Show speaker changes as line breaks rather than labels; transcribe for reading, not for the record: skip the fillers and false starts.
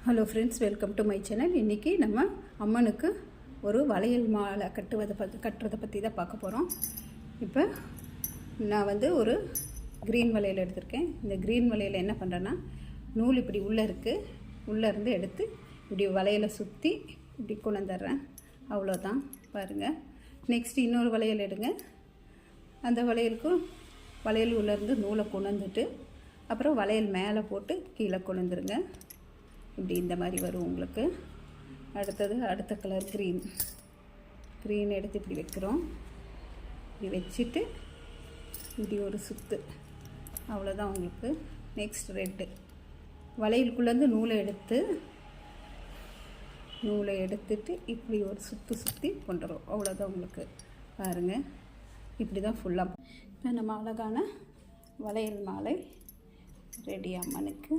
Hello friends, welcome to my channel. இன்றைக்கி நம்ம அம்மனுக்கு ஒரு வளையல் மாலை கட்டுறதை பற்றி தான் பார்க்க போகிறோம். இப்போ நான் வந்து ஒரு க்ரீன் வளையல் எடுத்திருக்கேன். இந்த க்ரீன் வளையல் என்ன பண்ணுறேன்னா, நூல் இப்படி உள்ளே இருக்குது, உள்ளேருந்து எடுத்து இப்படி வளையலை சுற்றி இப்படி கொண்டுறேன். அவ்வளோதான், பாருங்கள். நெக்ஸ்ட் இன்னொரு வளையல் எடுங்க. அந்த வளையல் உள்ளேருந்து நூலை கொண்டுட்டு அப்புறம் வளையல் மேலே போட்டு கீழே கொண்டுருங்க. இப்படி இந்த மாதிரி வரும் உங்களுக்கு. அடுத்த கலர் க்ரீன் எடுத்து இப்படி வைக்கிறோம். இப்படி வச்சுட்டு இப்படி ஒரு சுற்று, அவ்வளோதான் உங்களுக்கு. நெக்ஸ்ட் ரெட்டு வளையலுக்குள்ளேருந்து நூலை எடுத்துட்டு இப்படி ஒரு சுற்றி கொண்டுறோம். அவ்வளோதான் உங்களுக்கு. பாருங்கள், இப்படி தான் ஃபுல்லாக. இப்போ நம்ம அழகான வளையல் மாலை ரெடி அம்மனுக்கு.